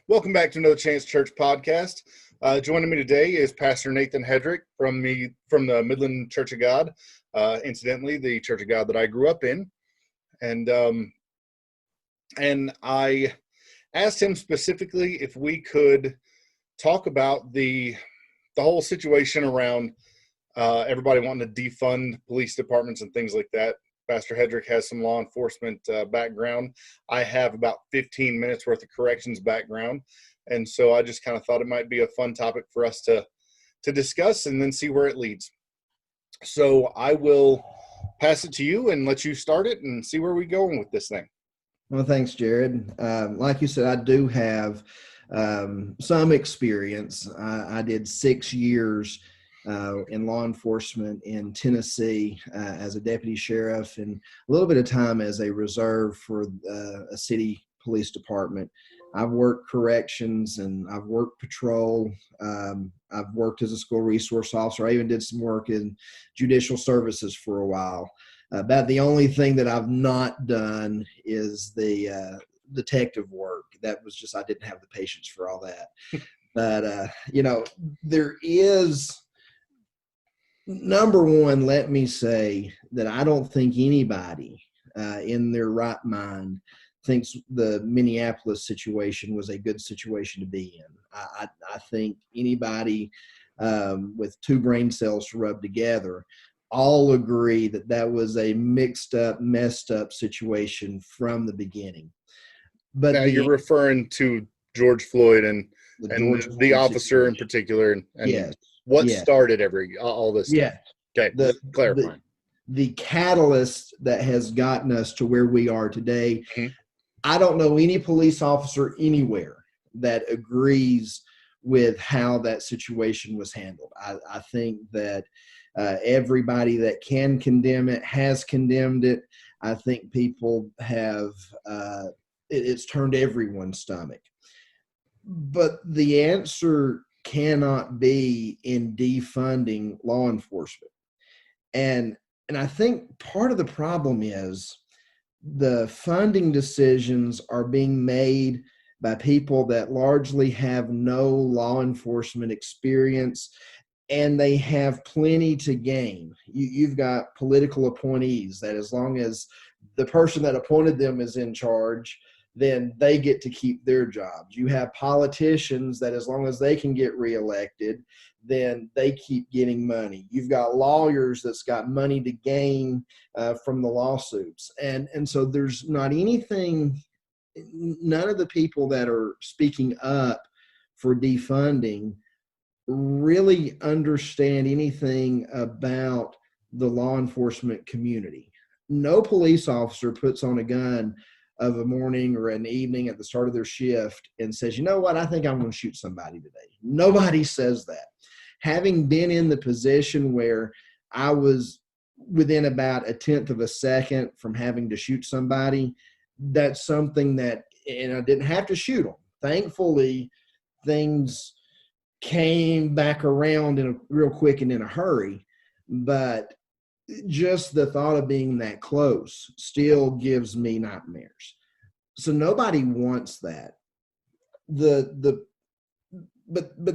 Welcome back to No Chance Church podcast. Joining me today is Pastor Nathan Hedrick from the Midland Church of God. Incidentally, the Church of God that I grew up in, and I asked him specifically if we could talk about the whole situation around everybody wanting to defund police departments and things like that. Pastor Hedrick has some law enforcement background. I have about 15 minutes worth of corrections background. And so I just kind of thought it might be a fun topic for us to discuss and then see where it leads. So I will pass it to you and let you start it and see where we're going with this thing. Well, thanks, Jared. Like you said, I do have some experience. I did 6 years in law enforcement in Tennessee as a deputy sheriff and a little bit of time as a reserve for a city police department. I've worked corrections and I've worked patrol. I've worked as a school resource officer. I even did some work in judicial services for a while. About the only thing that I've not done is the detective work. That was just, I didn't have the patience for all that. But, there is... Number one, let me say that I don't think anybody in their right mind thinks the Minneapolis situation was a good situation to be in. I think anybody with two brain cells to rub together all agree that that was a mixed up, messed up situation from the beginning. But now you're referring to George Floyd and the officer situation in particular, and yes. What started all this stuff? Yeah. Okay, clarifying. The catalyst that has gotten us to where we are today, mm-hmm. I don't know any police officer anywhere that agrees with how that situation was handled. I think that everybody that can condemn it has condemned it. I think people have, it's turned everyone's stomach. But the answer cannot be in defunding law enforcement. And I think part of the problem is the funding decisions are being made by people that largely have no law enforcement experience, and they have plenty to gain. You've got political appointees that as long as the person that appointed them is in charge, then they get to keep their jobs. You have politicians that as long as they can get reelected, then they keep getting money. You've got lawyers that's got money to gain from the lawsuits. And so there's not anything, none of the people that are speaking up for defunding really understand anything about the law enforcement community. No police officer puts on a gun of a morning or an evening at the start of their shift and says, you know what, I think I'm going to shoot somebody today. Nobody says that. Having been in the position where I was within about 1/10 of a second from having to shoot somebody, that's something that, and I didn't have to shoot them. Thankfully, things came back around real quick and in a hurry, but just the thought of being that close still gives me nightmares. So nobody wants that. But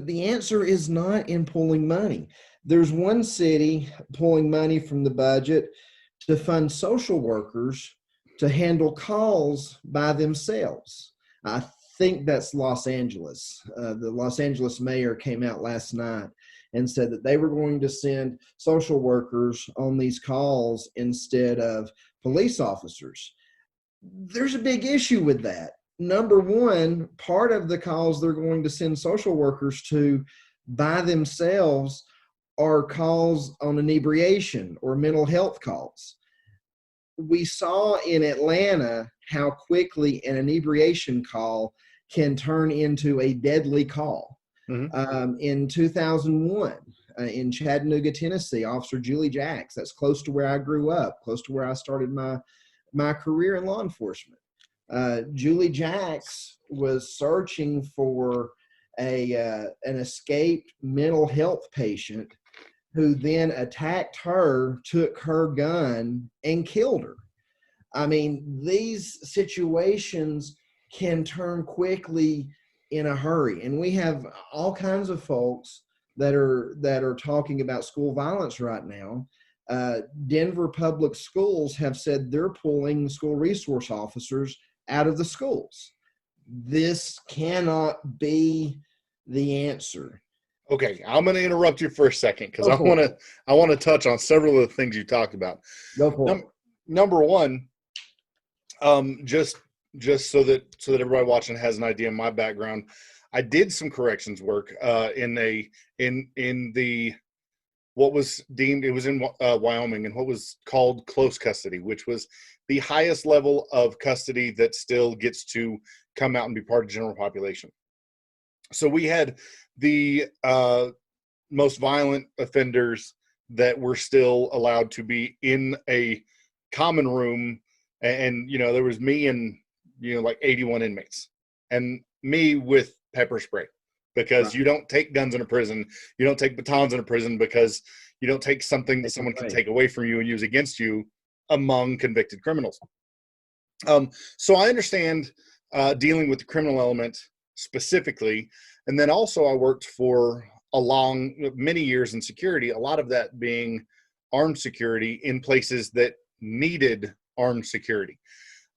the answer is not in pulling money. There's one city pulling money from the budget to fund social workers to handle calls by themselves. I think that's Los Angeles. The Los Angeles mayor came out last night and said that they were going to send social workers on these calls instead of police officers. There's a big issue with that. Number one, part of the calls they're going to send social workers to by themselves are calls on inebriation or mental health calls. We saw in Atlanta how quickly an inebriation call can turn into a deadly call. Mm-hmm. In 2001, in Chattanooga, Tennessee, Officer Julie Jacks, that's close to where I grew up, close to where I started my career in law enforcement. Julie Jacks was searching for an escaped mental health patient who then attacked her, took her gun, and killed her. I mean, these situations can turn quickly in a hurry. And we have all kinds of folks that are talking about school violence right now. Denver Public Schools have said they're pulling school resource officers out of the schools. This cannot be the answer. Okay, I'm going to interrupt you for a second because Go for it. I want to touch on several of the things you talked about. Go for it. Number one, just so that everybody watching has an idea of my background, I did some corrections work in the what was deemed, it was in Wyoming, and what was called close custody, which was the highest level of custody that still gets to come out and be part of the general population. So we had the most violent offenders that were still allowed to be in a common room, and there was me and like 81 inmates, and me with pepper spray, because Right. you don't take guns in a prison, you don't take batons in a prison, because you don't take something that someone can take away from you and use against you among convicted criminals. So I understand dealing with the criminal element specifically, and then also I worked for many years in security, a lot of that being armed security in places that needed armed security.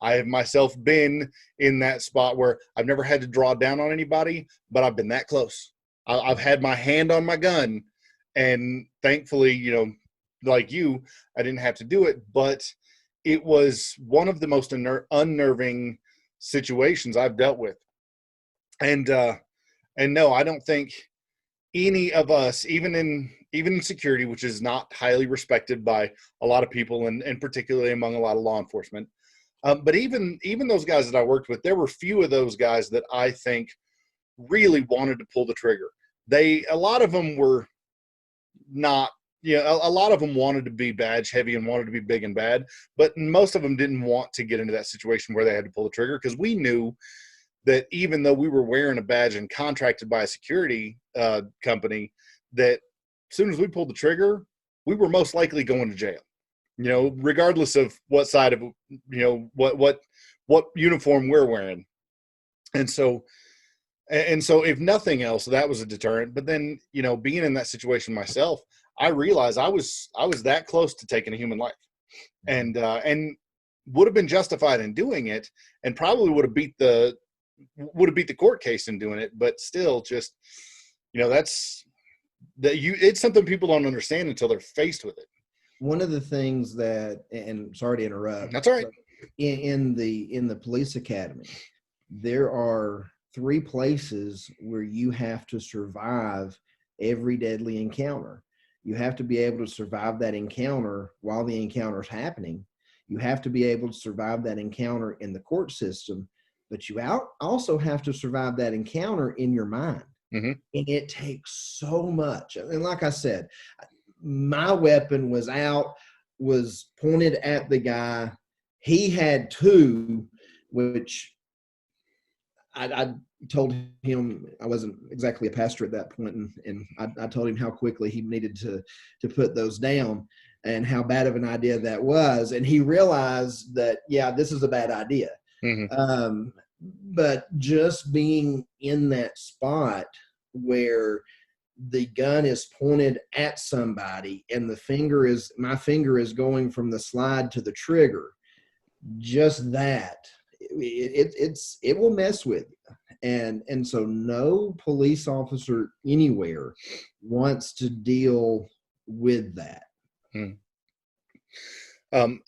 I have myself been in that spot where I've never had to draw down on anybody, but I've been that close. I've had my hand on my gun, and thankfully, like you, I didn't have to do it, but it was one of the most unnerving situations I've dealt with. And no, I don't think any of us, even in security, which is not highly respected by a lot of people, and particularly among a lot of law enforcement, but even those guys that I worked with, there were few of those guys that I think really wanted to pull the trigger. A lot of them were not, a lot of them wanted to be badge heavy and wanted to be big and bad, but most of them didn't want to get into that situation where they had to pull the trigger, because we knew that even though we were wearing a badge and contracted by a security company, that as soon as we pulled the trigger, we were most likely going to jail, regardless of what side of, what uniform we're wearing. And so if nothing else, that was a deterrent. But then, being in that situation myself, I realized I was that close to taking a human life, and would have been justified in doing it, and probably would have beat the court case in doing it. But still, just, it's something people don't understand until they're faced with it. One of the things that, and sorry to interrupt, that's all right, in the police academy, there are 3 places where you have to survive every deadly encounter. You have to be able to survive that encounter while the encounter is happening. You have to be able to survive that encounter in the court system, but you also have to survive that encounter in your mind. Mm-hmm. And it takes so much. And like I said, my weapon was pointed at the guy. He had 2, which I told him I wasn't exactly a pastor at that point, and I told him how quickly he needed to put those down and how bad of an idea that was. And he realized that, yeah, this is a bad idea. Mm-hmm. But just being in that spot where the gun is pointed at somebody and my finger is going from the slide to the trigger, just that, it will mess with you. And so no police officer anywhere wants to deal with that.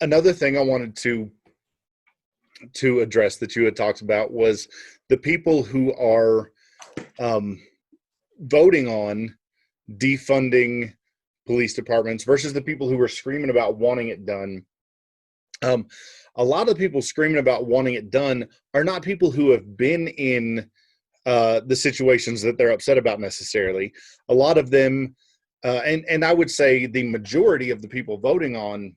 Another thing I wanted to address that you had talked about was the people who are voting on defunding police departments versus the people who are screaming about wanting it done. A lot of the people screaming about wanting it done are not people who have been in the situations that they're upset about necessarily. A lot of them, and I would say the majority of the people voting on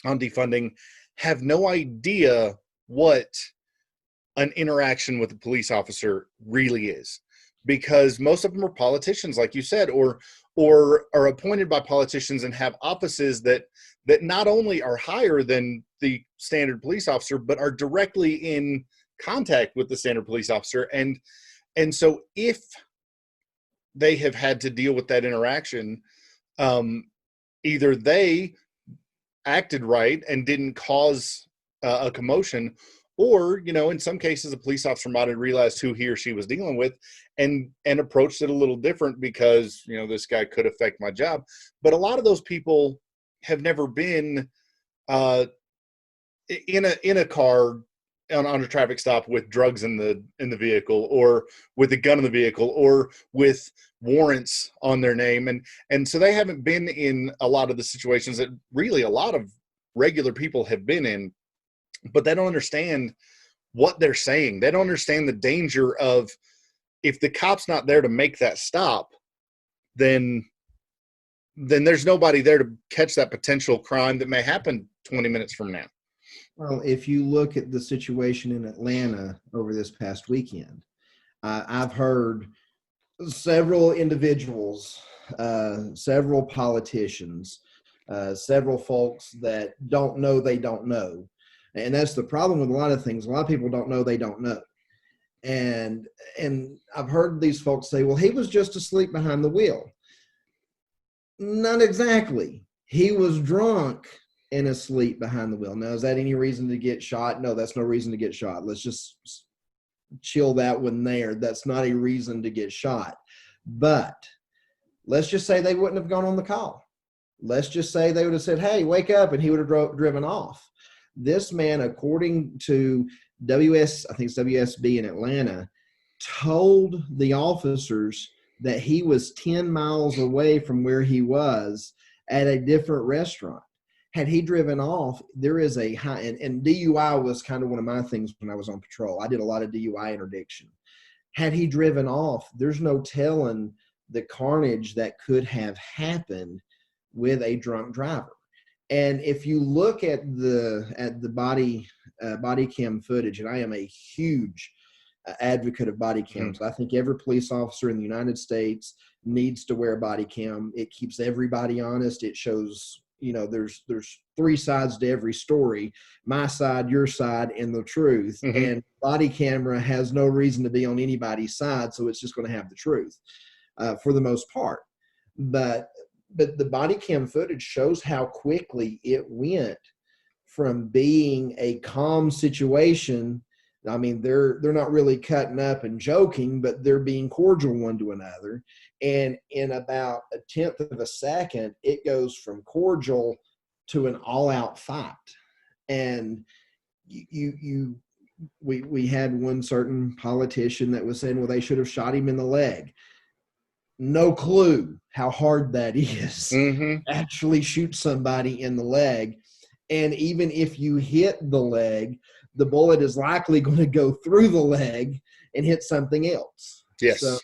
defunding have no idea what an interaction with a police officer really is, because most of them are politicians, like you said, or are appointed by politicians and have offices that not only are higher than the standard police officer, but are directly in contact with the standard police officer. And And so if they have had to deal with that interaction, either they acted right and didn't cause a commotion, or, you know, in some cases, a police officer might have realized who he or she was dealing with and approached it a little different because, you know, this guy could affect my job. But a lot of those people have never been in a car on a traffic stop with drugs in the vehicle, or with a gun in the vehicle, or with warrants on their name, and so they haven't been in a lot of the situations that really a lot of regular people have been in. But they don't understand what they're saying. They don't understand the danger of, if the cop's not there to make that stop, then there's nobody there to catch that potential crime that may happen 20 minutes from now. Well, if you look at the situation in Atlanta over this past weekend, I've heard several individuals, several politicians, several folks that don't know they don't know. And that's the problem with a lot of things. A lot of people don't know they don't know. And I've heard these folks say, well, he was just asleep behind the wheel. Not exactly. He was drunk and asleep behind the wheel. Now, is that any reason to get shot? No, that's no reason to get shot. Let's just chill that one there. That's not a reason to get shot. But let's just say they wouldn't have gone on the call. Let's just say they would have said, hey, wake up, and he would have driven off. This man, according to I think it's WSB in Atlanta, told the officers that he was 10 miles away from where he was at a different restaurant. Had he driven off, there is a high, and DUI was kind of one of my things when I was on patrol. I did a lot of DUI interdiction. Had he driven off, there's no telling the carnage that could have happened with a drunk driver. And if you look at the body cam footage, and I am a huge advocate of body cams. I think every police officer in the United States needs to wear a body cam. It keeps everybody honest. It shows, you know, there's three sides to every story: my side, your side, and the truth. And body camera has no reason to be on anybody's side, so it's just going to have the truth for the most part. But the body cam footage shows how quickly it went from being a calm situation. I mean, they're not really cutting up and joking, but they're being cordial one to another. And in about a tenth of a second, it goes from cordial to an all-out fight. And we had one certain politician that was saying, well, they should have shot him in the leg. No clue how hard that is. Actually shoot somebody in the leg. And even if you hit the leg, the bullet is likely going to go through the leg and hit something else. Yes. So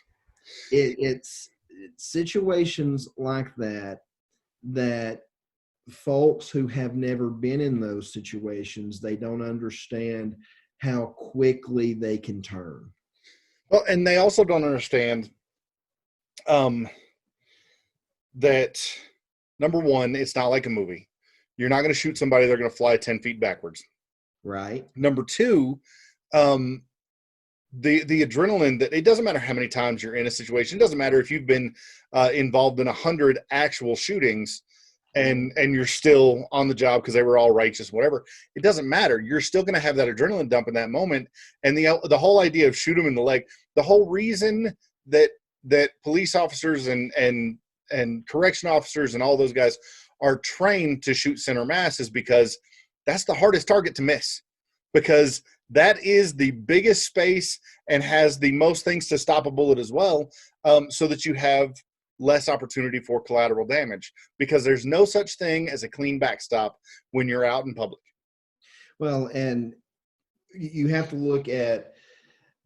it's situations like that folks who have never been in those situations, they don't understand how quickly they can turn. Well, and they also don't understand that, number one, it's not like a movie. You're not going to shoot somebody, they're going to fly 10 feet backwards. Right. Number two, the adrenaline, that it doesn't matter how many times you're in a situation. It doesn't matter if you've been involved in 100 actual shootings and you're still on the job because they were all righteous, whatever. It doesn't matter. You're still going to have that adrenaline dump in that moment. And the whole idea of shoot them in the leg, the whole reason that police officers and correction officers and all those guys are trained to shoot center mass is because that's the hardest target to miss, because that is the biggest space and has the most things to stop a bullet as well, so that you have less opportunity for collateral damage, because there's no such thing as a clean backstop when you're out in public. Well, and you have to look at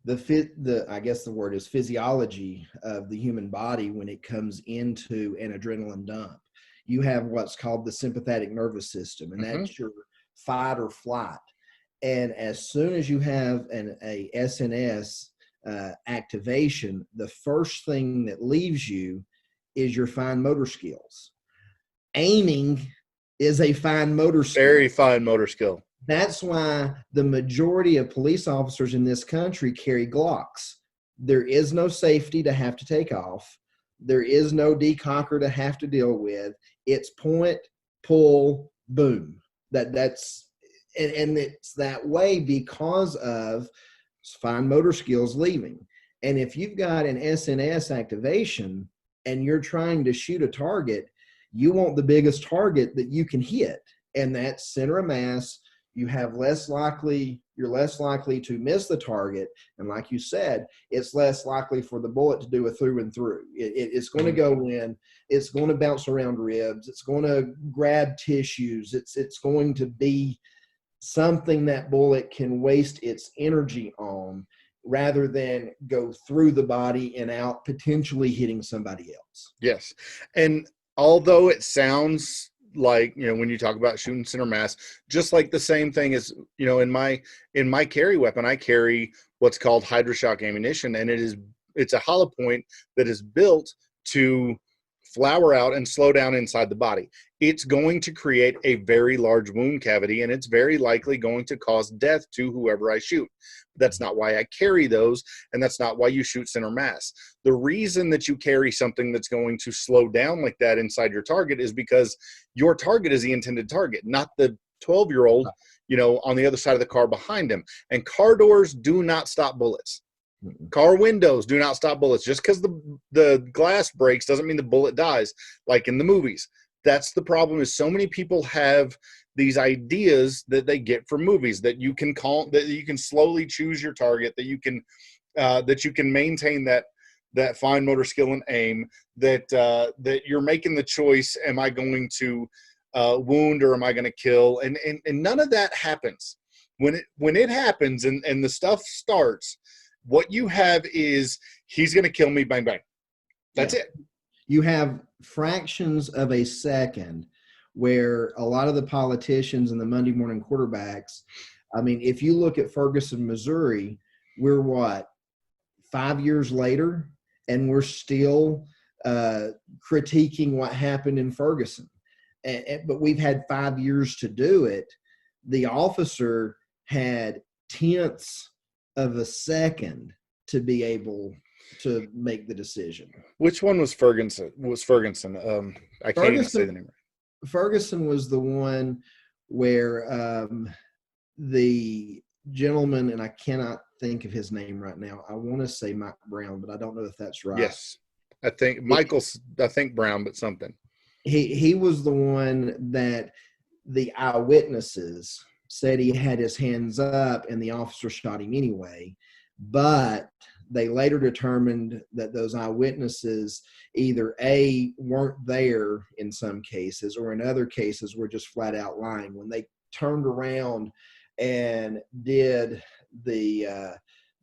I guess the word is physiology of the human body when it comes into an adrenaline dump. You have what's called the sympathetic nervous system, and that's your fight or flight. And as soon as you have a SNS activation, the first thing that leaves you is your fine motor skills. Aiming is a fine motor skill. Very fine motor skill. That's why the majority of police officers in this country carry Glocks. There is no safety to have to take off. There is no decocker to have to deal with. It's point, pull, boom. That's and it's that way because of fine motor skills leaving. And if you've got an SNS activation and you're trying to shoot a target, you want the biggest target that you can hit, and that's center of mass. You're less likely to miss the target, and like you said, it's less likely for the bullet to do a through and through. It's going to go in, it's going to bounce around ribs, it's going to grab tissues, it's going to be something that bullet can waste its energy on, rather than go through the body and out, potentially hitting somebody else. Yes, and although it sounds like, when you talk about shooting center mass, just like the same thing as, in my carry weapon, I carry what's called hydroshock ammunition, and it's a hollow point that is built to flower out and slow down inside the body. It's going to create a very large wound cavity, and it's very likely going to cause death to whoever I shoot. That's not why I carry those, and that's not why you shoot center mass. The reason that you carry something that's going to slow down like that inside your target is because your target is the intended target, not the 12-year-old, on the other side of the car behind him. And car doors do not stop bullets. Car windows do not stop bullets. Just because the glass breaks doesn't mean the bullet dies, like in the movies. That's the problem, is so many people have these ideas that they get from movies, that you can slowly choose your target, that you can maintain that fine motor skill and aim, that you're making the choice, am I going to wound or am I going to kill? And none of that happens. When it happens and the stuff starts, what you have is, he's going to kill me, bang, bang. That's it. You have fractions of a second where a lot of the politicians and the Monday morning quarterbacks, if you look at Ferguson, Missouri, we're 5 years later, and we're still critiquing what happened in Ferguson. But we've had 5 years to do it. The officer had tenths of a second to be able to make the decision. Which one was Ferguson? I can't even say the name right. Ferguson was the one where the gentleman, and I cannot think of his name right now. I want to say Mike Brown, but I don't know if that's right. Yes, I think Brown, but something. He was the one that the eyewitnesses said he had his hands up and the officer shot him anyway. But they later determined that those eyewitnesses either weren't there in some cases, or in other cases were just flat out lying. When they turned around and did the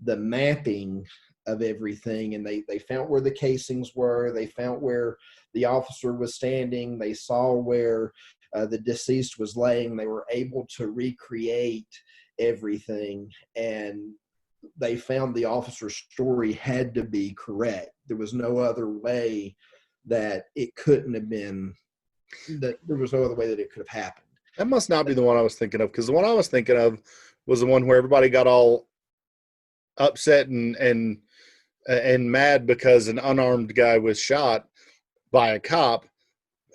mapping of everything, and they found where the casings were, they found where the officer was standing, they saw where the deceased was laying, they were able to recreate everything, and they found the officer's story had to be correct. There was no other way that it couldn't have been, that there was no other way that it could have happened. That must not be the one I was thinking of, because the one I was thinking of was the one where everybody got all upset and mad because an unarmed guy was shot by a cop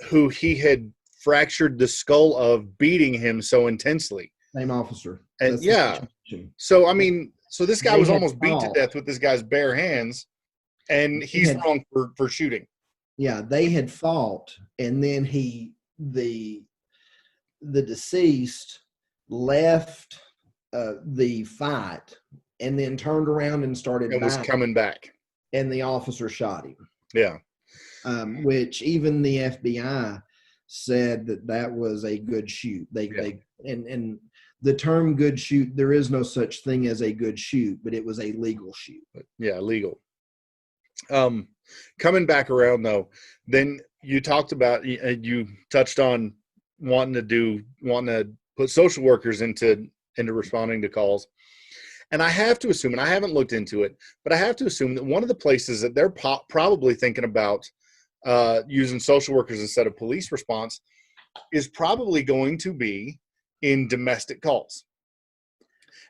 who he had fractured the skull of, beating him so intensely. Same officer. And so this guy was almost beat to death with this guy's bare hands, and he's wrong for shooting. Yeah, they had fought, and then the deceased left the fight, and then turned around and started and was coming back, and the officer shot him. Yeah, which even the FBI said that was a good shoot. And the term good shoot, there is no such thing as a good shoot, but it was a legal shoot. Yeah, legal. Coming back around though, then you talked about, you touched on wanting to put social workers into responding to calls. And I have to assume, and I haven't looked into it, but I have to assume that one of the places that they're probably thinking about using social workers instead of police response is probably going to be in domestic calls.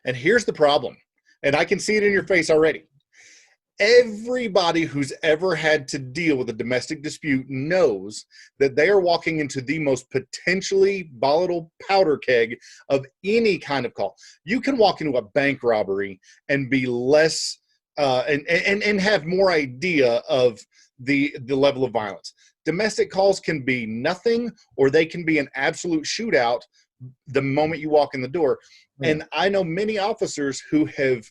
And here's the problem, and I can see it in your face already. Everybody who's ever had to deal with a domestic dispute knows that they are walking into the most potentially volatile powder keg of any kind of call. You can walk into a bank robbery and be less and have more idea of the level of violence. Domestic calls can be nothing, or they can be an absolute shootout the moment you walk in the door. Yeah. And I know many officers who have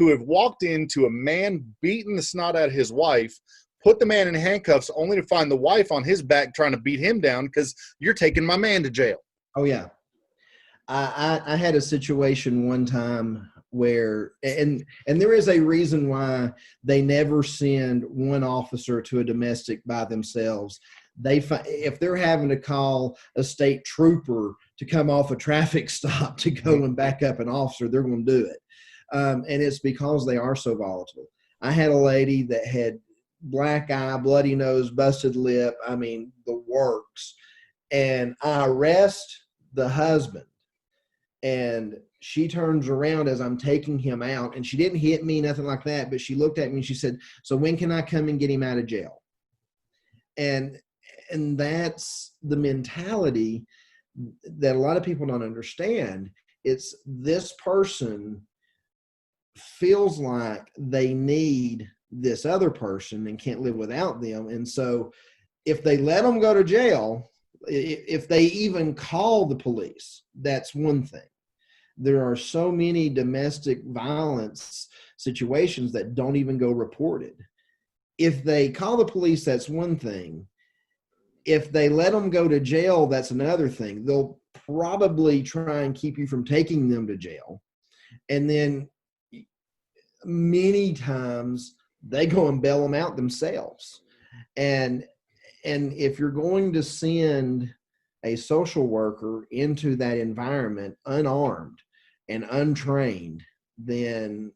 walked into a man beating the snot out of his wife, put the man in handcuffs, only to find the wife on his back trying to beat him down because you're taking my man to jail. Oh, yeah. I had a situation one time where, and there is a reason why they never send one officer to a domestic by themselves. If they're having to call a state trooper to come off a traffic stop to go and back up an officer, they're going to do it. And it's because they are so volatile. I had a lady that had black eye, bloody nose, busted lip. I mean, the works. And I arrest the husband, and she turns around as I'm taking him out, and she didn't hit me, nothing like that, but she looked at me and she said, "So when can I come and get him out of jail?" And that's the mentality that a lot of people don't understand. It's this person feels like they need this other person and can't live without them. And so if they let them go to jail, if they even call the police, that's one thing. There are so many domestic violence situations that don't even go reported. If they call the police, that's one thing. If they let them go to jail, that's another thing. They'll probably try and keep you from taking them to jail. And then many times they go and bail them out themselves. And if you're going to send a social worker into that environment unarmed and untrained, then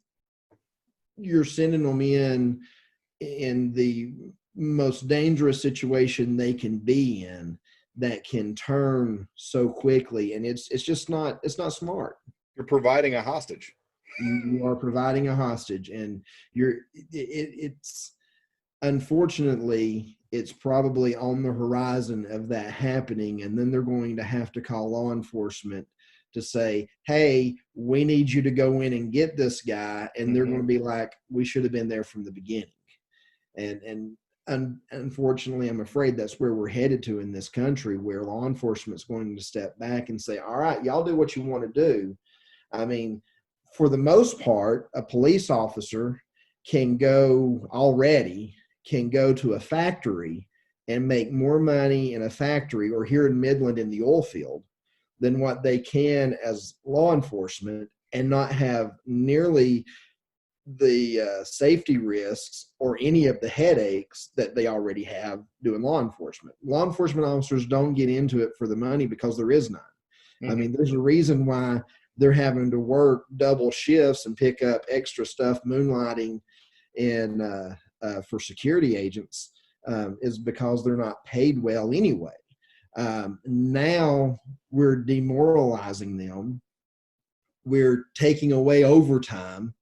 you're sending them in the most dangerous situation they can be in, that can turn so quickly. And it's not smart. You're providing a hostage. You are providing a hostage, and it's unfortunately, it's probably on the horizon of that happening. And then they're going to have to call law enforcement to say, "Hey, we need you to go in and get this guy." And they're going to be like, "We should have been there from the beginning." And unfortunately, I'm afraid that's where we're headed to in this country, where law enforcement's going to step back and say, "All right, y'all do what you want to do." I mean, for the most part, a police officer can go to a factory and make more money in a factory, or here in Midland in the oil field, than what they can as law enforcement, and not have nearly the safety risks or any of the headaches that they already have doing law enforcement. Law enforcement officers don't get into it for the money, because there is none. I mean, there's a reason why they're having to work double shifts and pick up extra stuff, moonlighting and for security agents, is because they're not paid well anyway. Now we're demoralizing them. We're taking away overtime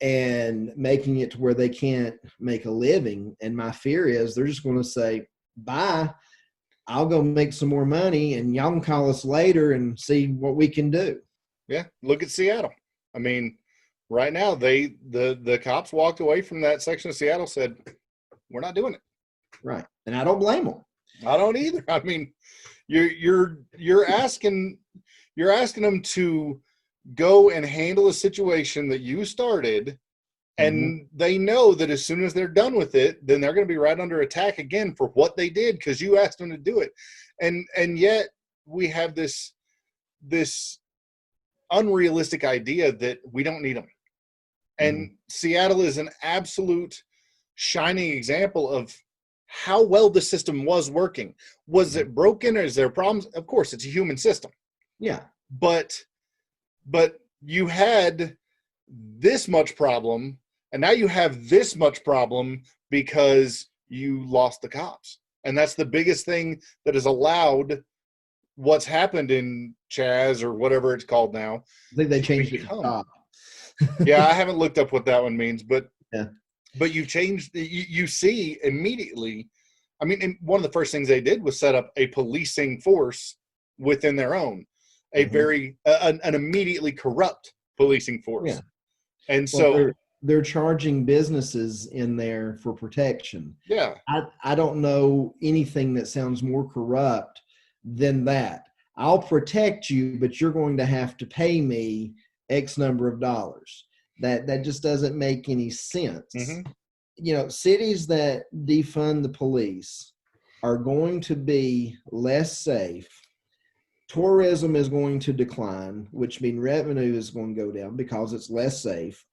and making it to where they can't make a living. And my fear is they're just going to say, "Bye, I'll go make some more money, and y'all can call us later and see what we can do." Yeah, look at Seattle. I mean, right now the cops walked away from that section of Seattle, said, "We're not doing it." Right, and I don't blame them. I don't either. I mean, you're asking them to go and handle a situation that you started, and they know that as soon as they're done with it, then they're going to be right under attack again for what they did because you asked them to do it. And yet we have this unrealistic idea that we don't need them. And Seattle is an absolute shining example of how well the system was working. Was it broken, or is there problems? Of course, it's a human system. Yeah. But you had this much problem, and now you have this much problem because you lost the cops. And that's the biggest thing that has allowed what's happened in Chaz, or whatever it's called now. I think they changed it to top. Yeah, I haven't looked up what that one means, but yeah. But you changed, you see immediately. I mean, and one of the first things they did was set up a policing force within their own, a Mm-hmm. very, an immediately corrupt policing force. Yeah. And Well, so, they're charging businesses in there for protection. yeah. I don't know anything that sounds more corrupt than that. I'll protect you, but you're going to have to pay me X number of dollars. That just doesn't make any sense. Mm-hmm. You know, cities that defund the police are going to be less safe. Tourism is going to decline, which means revenue is going to go down because it's less safe.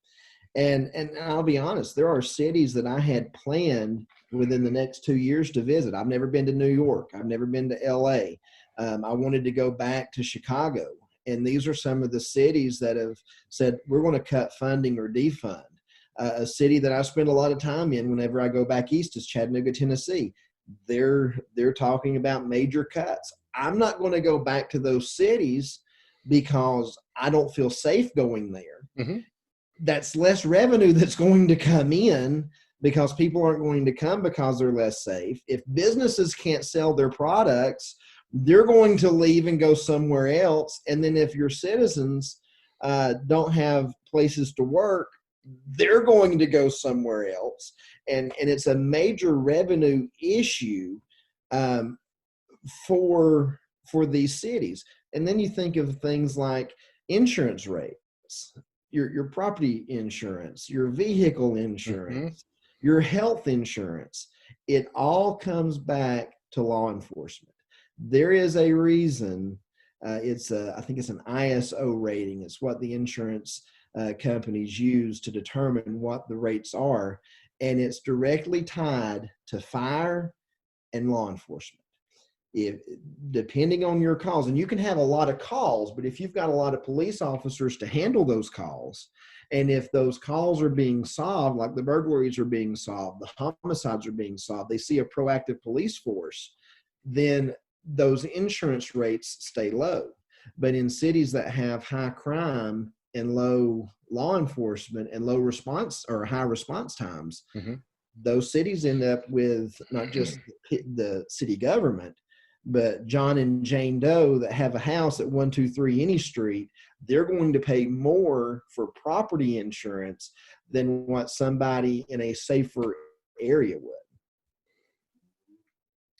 And I'll be honest, there are cities that I had planned within the next 2 years to visit. I've never been to New York. I've never been to LA. I wanted to go back to Chicago. And these are some of the cities that have said, we're going to cut funding or defund. A city that I spend a lot of time in whenever I go back east is Chattanooga, Tennessee. They're talking about major cuts. I'm not going to go back to those cities because I don't feel safe going there. Mm-hmm. That's less revenue that's going to come in because people aren't going to come because they're less safe. If businesses can't sell their products, they're going to leave and go somewhere else. And then if your citizens don't have places to work, they're going to go somewhere else. And it's a major revenue issue for these cities. And then you think of things like insurance rates, your property insurance, your vehicle insurance, your health insurance. It all comes back to law enforcement. There is a reason. I think it's an ISO rating. It's what the insurance companies use to determine what the rates are, and it's directly tied to fire and law enforcement. If depending on your calls, and you can have a lot of calls, but if you've got a lot of police officers to handle those calls, and if those calls are being solved, like the burglaries are being solved, the homicides are being solved, they see a proactive police force, then those insurance rates stay low. But in cities that have high crime and low law enforcement and low response or high response times, those cities end up with not just the city government, but John and Jane Doe that have a house at 123 any street. They're going to pay more for property insurance than what somebody in a safer area would.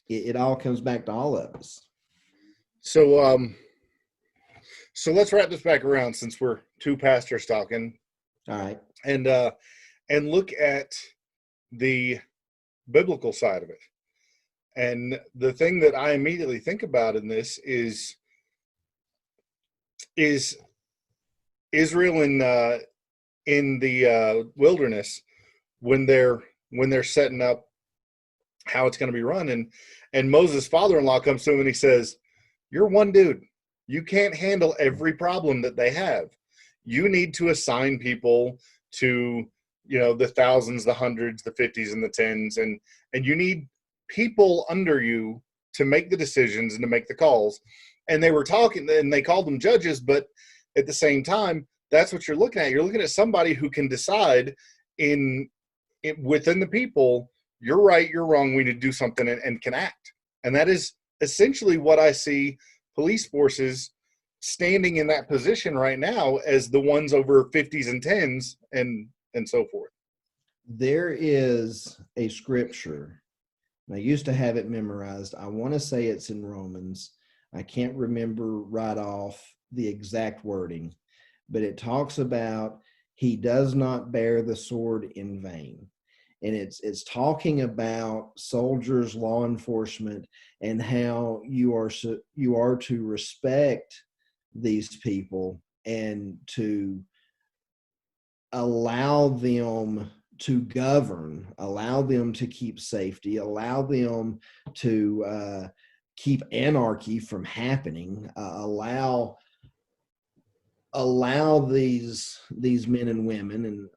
It all comes back to all of us. So, so let's wrap this back around since we're two pastors talking. All right. And look at the biblical side of it. And the thing that I immediately think about in this is Israel in the wilderness when they're setting up how it's going to be run, and Moses' father-in-law comes to him and he says, "You're one dude. You can't handle every problem that they have. You need to assign people to, the thousands, the hundreds, the 50s, and the tens, and you need people under you to make the decisions and to make the calls." And they were talking, and they called them judges, but at the same time, that's what you're looking at. You're looking at somebody who can decide within the people, you're right, you're wrong, we need to do something, and can act. And that is essentially what I see police forces standing in that position right now as the ones over 50s and 10s and so forth. There is a scripture. I used to have it memorized. I want to say it's in Romans. I can't remember right off the exact wording, but it talks about he does not bear the sword in vain. And it's talking about soldiers, law enforcement, and how you are to respect these people and to allow them to govern, allow them to keep safety, allow them to keep anarchy from happening, allow these men and women, and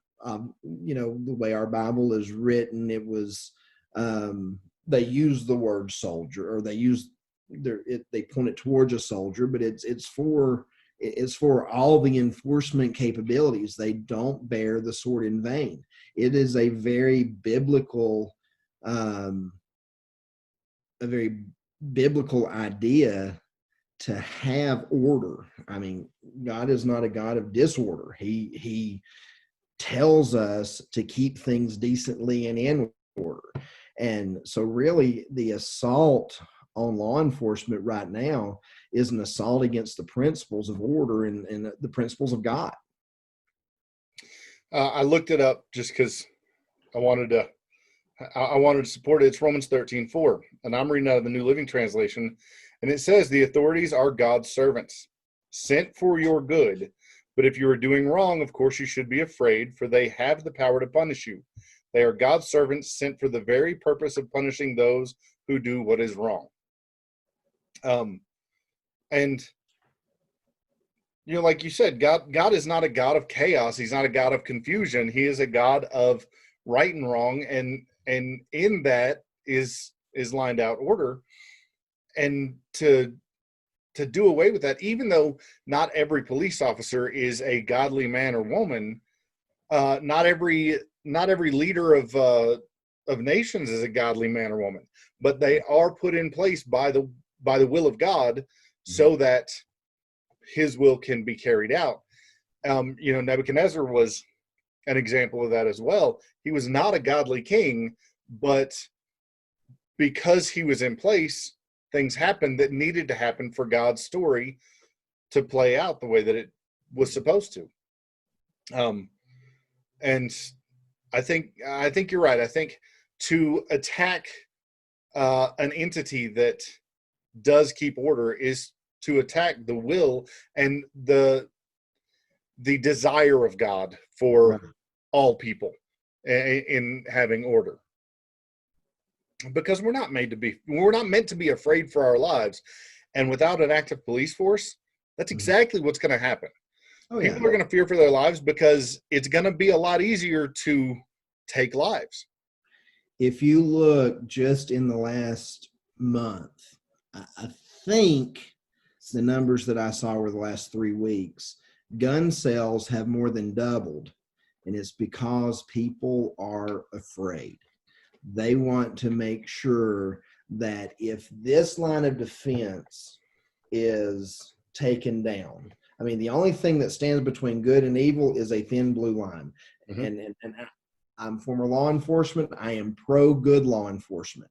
the way our Bible is written, it was they use the word soldier, or they point it towards a soldier, but it's for is for all the enforcement capabilities. They don't bear the sword in vain. It is a very biblical, a very biblical idea to have order. I mean, God is not a God of disorder. He tells us to keep things decently and in order. And so really the assault on law enforcement right now is an assault against the principles of order and the principles of God. I looked it up just because I wanted to support it. It's Romans 13:4, and I'm reading out of the New Living Translation, and it says, "The authorities are God's servants, sent for your good. But if you are doing wrong, of course you should be afraid, for they have the power to punish you. They are God's servants, sent for the very purpose of punishing those who do what is wrong." And like you said, God is not a God of chaos. He's not a God of confusion. He is a God of right and wrong, and in that is lined out order. And to do away with that, even though not every police officer is a godly man or woman, not every leader of nations is a godly man or woman, but they are put in place by the will of God, so that his will can be carried out. Nebuchadnezzar was an example of that as well. He was not a godly king, but because he was in place, things happened that needed to happen for God's story to play out the way that it was supposed to. And I think you're right. I think to attack an entity that does keep order is to attack the will and the desire of God for all people in having order. Because we're not meant to be afraid for our lives. And without an active police force, that's exactly what's going to happen. People are going to fear for their lives because it's going to be a lot easier to take lives. If you look just in the last month, I think the numbers that I saw were the last 3 weeks, gun sales have more than doubled. And it's because people are afraid. They want to make sure that if this line of defense is taken down, I mean, the only thing that stands between good and evil is a thin blue line. And I'm former law enforcement. I am pro good law enforcement.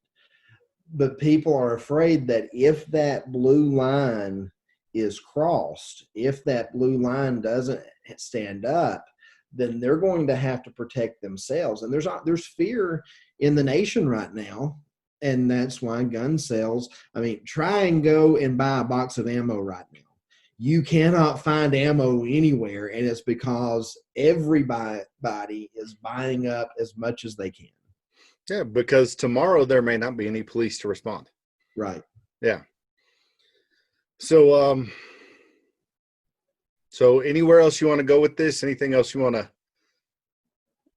But people are afraid that if that blue line is crossed, if that blue line doesn't stand up, then they're going to have to protect themselves. And there's fear in the nation right now. And that's why gun sales, I mean, try and go and buy a box of ammo right now. You cannot find ammo anywhere. And it's because everybody is buying up as much as they can. Yeah, because tomorrow there may not be any police to respond. Right. Yeah. So, so anywhere else you want to go with this? Anything else you want to?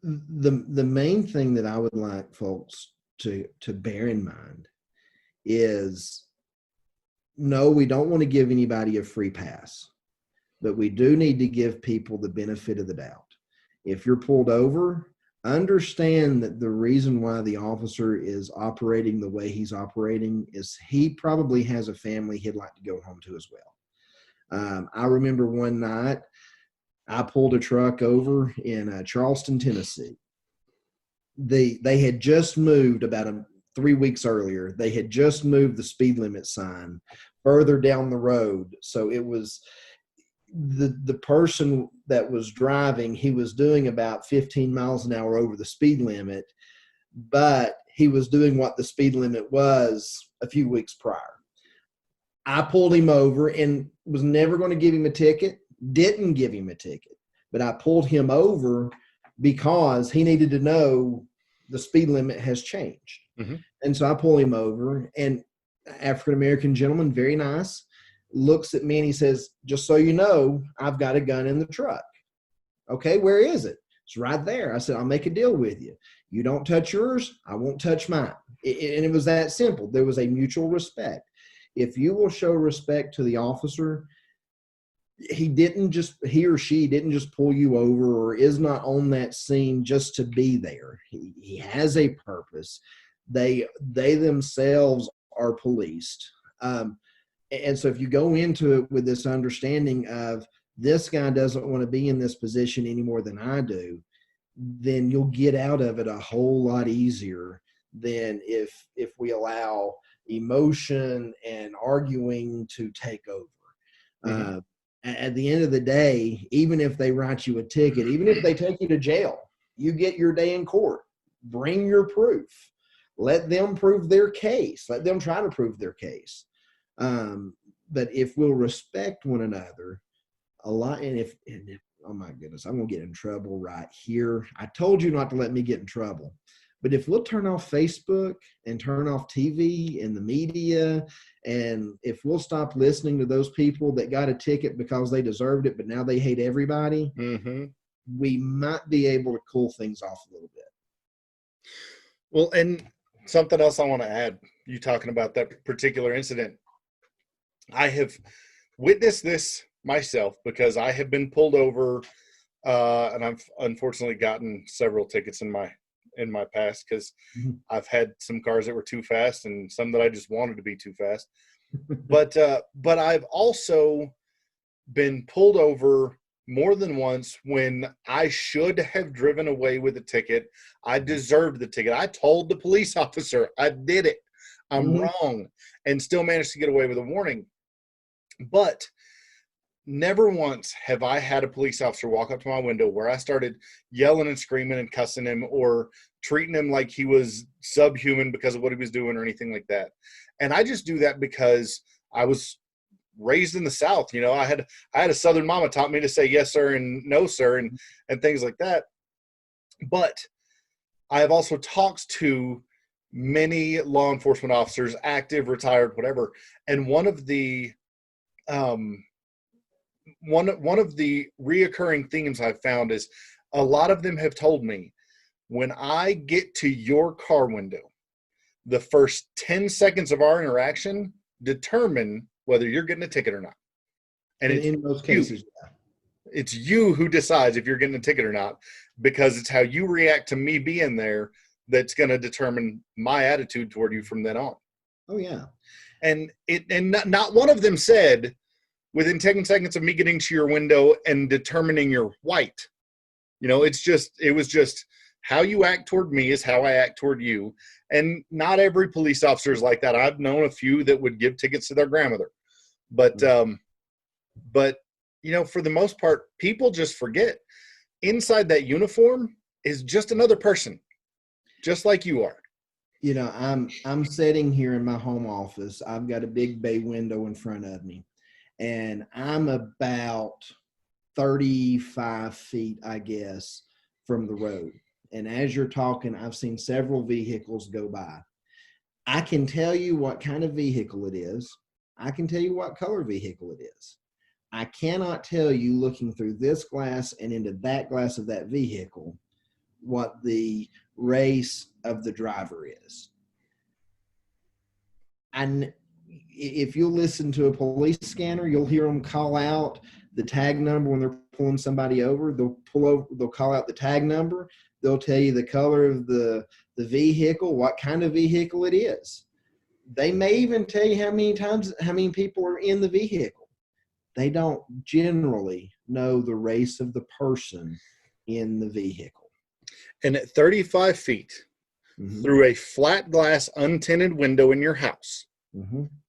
The main thing that I would like folks to bear in mind is, no, we don't want to give anybody a free pass, but we do need to give people the benefit of the doubt. If you're pulled over, understand that the reason why the officer is operating the way he's operating is he probably has a family he'd like to go home to as well. I remember one night I pulled a truck over in Charleston, Tennessee. They had just moved about 3 weeks earlier. They had just moved the speed limit sign further down the road. So it was the person that was driving, he was doing about 15 miles an hour over the speed limit, but he was doing what the speed limit was a few weeks prior. I pulled him over and was never going to give him a ticket, didn't give him a ticket, but I pulled him over because he needed to know the speed limit has changed. And so I pull him over, and African-American gentleman, very nice, looks at me and he says, "Just so you know, I've got a gun in the truck." "Okay, where is it?" "It's right there." I said, "I'll make a deal with you. You don't touch yours, I won't touch mine." And it was that simple. There was a mutual respect. If you will show respect to the officer, he or she didn't just pull you over or is not on that scene just to be there. He has a purpose. They themselves are policed. And so if you go into it with this understanding of this guy doesn't want to be in this position any more than I do, then you'll get out of it a whole lot easier than if we allow emotion and arguing to take over. Mm-hmm. At the end of the day, even if they write you a ticket, even if they take you to jail, you get your day in court. Bring your proof. Let them prove their case. Let them try to prove their case. But if we'll respect one another a lot, and if oh my goodness, I'm gonna get in trouble right here. I told you not to let me get in trouble. But if we'll turn off Facebook and turn off TV and the media, and if we'll stop listening to those people that got a ticket because they deserved it, but now they hate everybody, Mm-hmm. we might be able to cool things off a little bit. Well, and something else I want to add, you talking about that particular incident. I have witnessed this myself because I have been pulled over, and I've unfortunately gotten several tickets in my past because I've had some cars that were too fast and some that I just wanted to be too fast. But I've also been pulled over more than once when I should have driven away with a ticket. I deserved the ticket. I told the police officer I did it. I'm wrong, and still managed to get away with a warning. But never once have I had a police officer walk up to my window where I started yelling and screaming and cussing him or treating him like he was subhuman because of what he was doing or anything like that. And I just do that because I was raised in the South. You know, I had a Southern mama taught me to say yes, sir, and no, sir, and things like that. But I have also talked to many law enforcement officers, active, retired, whatever. And one of the reoccurring themes I've found is a lot of them have told me, when I get to your car window, the first 10 seconds of our interaction determine whether you're getting a ticket or not. And in most cases, yeah. It's you who decides if you're getting a ticket or not, because it's how you react to me being there that's going to determine my attitude toward you from then on. Oh yeah. And not one of them said, within 10 seconds of me getting to your window and determining you're white. You know, it was just how you act toward me is how I act toward you. And not every police officer is like that. I've known a few that would give tickets to their grandmother. But you know, for the most part, people just forget inside that uniform is just another person, just like you are. You know, I'm sitting here in my home office. I've got a big bay window in front of me, and I'm about 35 feet, I guess, from the road. And as you're talking, I've seen several vehicles go by. I can tell you what kind of vehicle it is. I can tell you what color vehicle it is. I cannot tell you, looking through this glass and into that glass of that vehicle, what the race of the driver is. And if you listen to a police scanner, you'll hear them call out the tag number when they're pulling somebody over. They'll call out the tag number. They'll tell you the color of the vehicle, what kind of vehicle it is. They may even tell you how many people are in the vehicle. They don't generally know the race of the person in the vehicle. And at 35 feet, through a flat glass, untinted window in your house,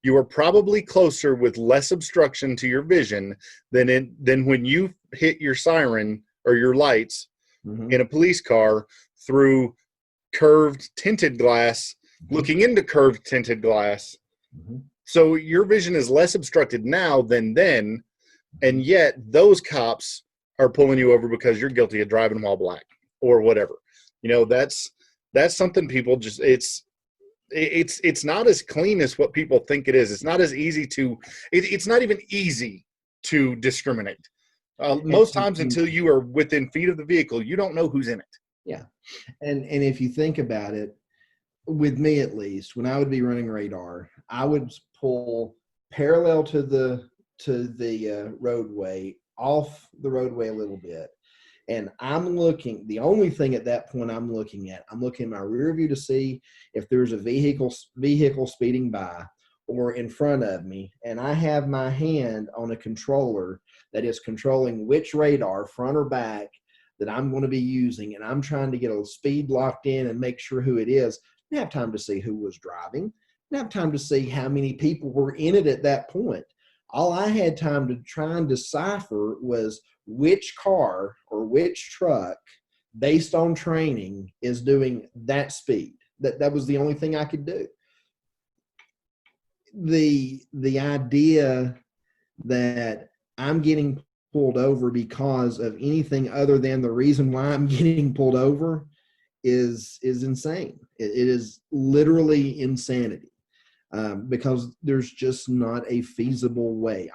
you are probably closer with less obstruction to your vision than when you hit your siren or your lights in a police car through curved tinted glass, looking into curved tinted glass. So your vision is less obstructed now than then, and yet those cops are pulling you over because you're guilty of driving while black or whatever. You know, that's something people just, it's not as clean as what people think it is. It's not as easy to, it's not even easy to discriminate. Most times until you are within feet of the vehicle, you don't know who's in it. Yeah. And if you think about it, with me at least, when I would be running radar, I would pull parallel to the to the roadway, off the roadway a little bit. And I'm looking, the only thing at that point I'm looking at my rear view to see if there's a vehicle speeding by or in front of me. And I have my hand on a controller that is controlling which radar, front or back, that I'm going to be using. And I'm trying to get a speed locked in and make sure who it is. I didn't have time to see who was driving. I didn't have time to see how many people were in it at that point. All I had time to try and decipher was which car or which truck, based on training, is doing that speed. That was the only thing I could do. The idea that I'm getting pulled over because of anything other than the reason why I'm getting pulled over is insane. It is literally insanity. Because there's just not a feasible way.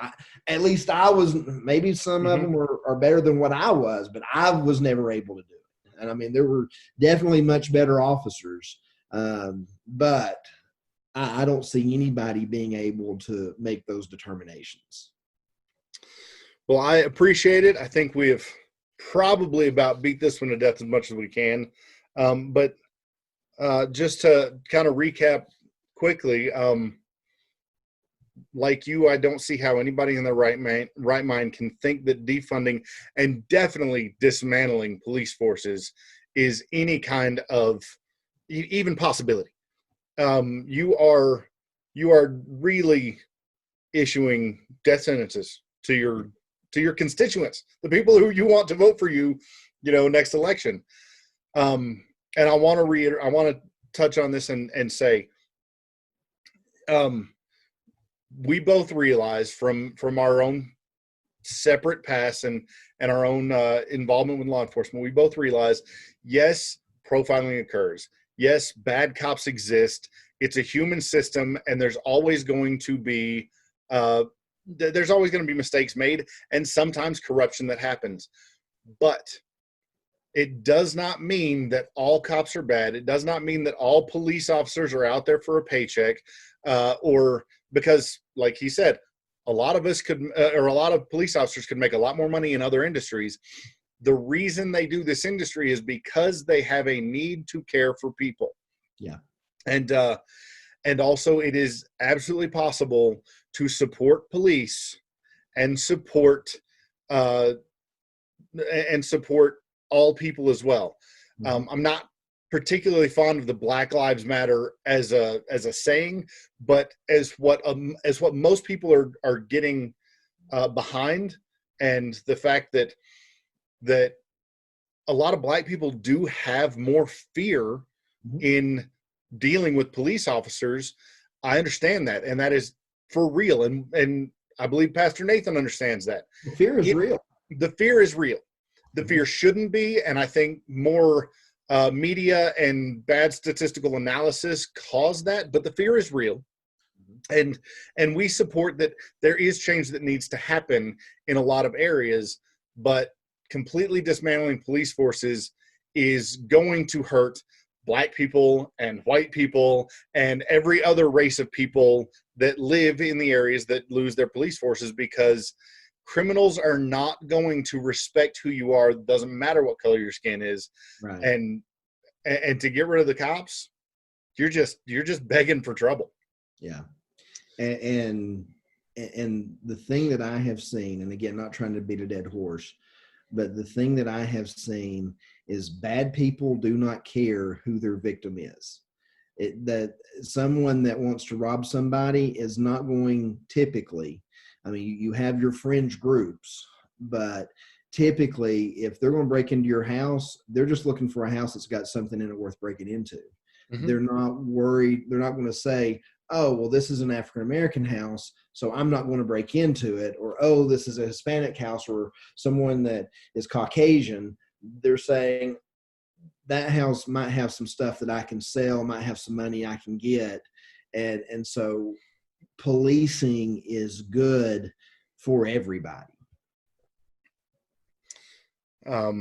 At least I was, maybe some of them are better than what I was, but I was never able to do it. And I mean, there were definitely much better officers, but I don't see anybody being able to make those determinations. Well, I appreciate it. I think we have probably about beat this one to death as much as we can. But just to kind of recap quickly, like you, I don't see how anybody in their right mind can think that defunding and definitely dismantling police forces is any kind of even possibility. You are really issuing death sentences to your constituents, the people who you want to vote for you, next election. And I want to touch on this and say, we both realize from our own separate past and our own involvement with law enforcement, we both realize, yes, profiling occurs. Yes, bad cops exist. It's a human system, and there's always going to be mistakes made, and sometimes corruption that happens. But it does not mean that all cops are bad. It does not mean that all police officers are out there for a paycheck, or because, like he said, a lot of us could, or a lot of police officers could make a lot more money in other industries. The reason they do this industry is because they have a need to care for people. Yeah. And also it is absolutely possible to support police and support all people as well. I'm not particularly fond of the Black Lives Matter as a saying, but as what most people are getting behind, and the fact that a lot of Black people do have more fear in dealing with police officers. I understand that, and that is for real, and I believe Pastor Nathan understands that. The fear is real. The fear is real. The fear shouldn't be, and I think more media and bad statistical analysis cause that, but the fear is real. And we support that there is change that needs to happen in a lot of areas, but completely dismantling police forces is going to hurt Black people and white people and every other race of people that live in the areas that lose their police forces, because criminals are not going to respect who you are. It doesn't matter what color your skin is. Right. And to get rid of the cops, you're just begging for trouble. Yeah. And the thing that I have seen, and again, not trying to beat a dead horse, but the thing that I have seen is bad people do not care who their victim is. That someone that wants to rob somebody is not going, typically, I mean, you have your fringe groups, but typically if they're going to break into your house, they're just looking for a house that's got something in it worth breaking into. They're not worried. They're not going to say, oh, well, this is an African-American house, so I'm not going to break into it. Or, oh, this is a Hispanic house, or someone that is Caucasian. They're saying that house might have some stuff that I can sell, might have some money I can get. And so policing is good for everybody. I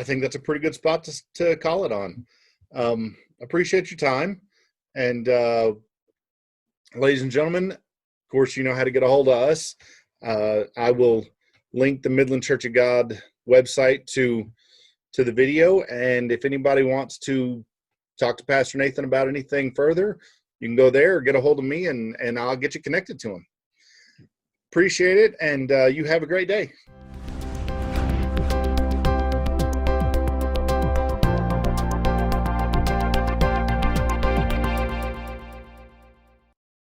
think that's a pretty good spot to call it on. Appreciate your time, and ladies and gentlemen, of course, you know how to get a hold of us. I will link the Midland Church of God website to the video. And if anybody wants to talk to Pastor Nathan about anything further, you can go there or get a hold of me, and I'll get you connected to him. Appreciate it. And you have a great day.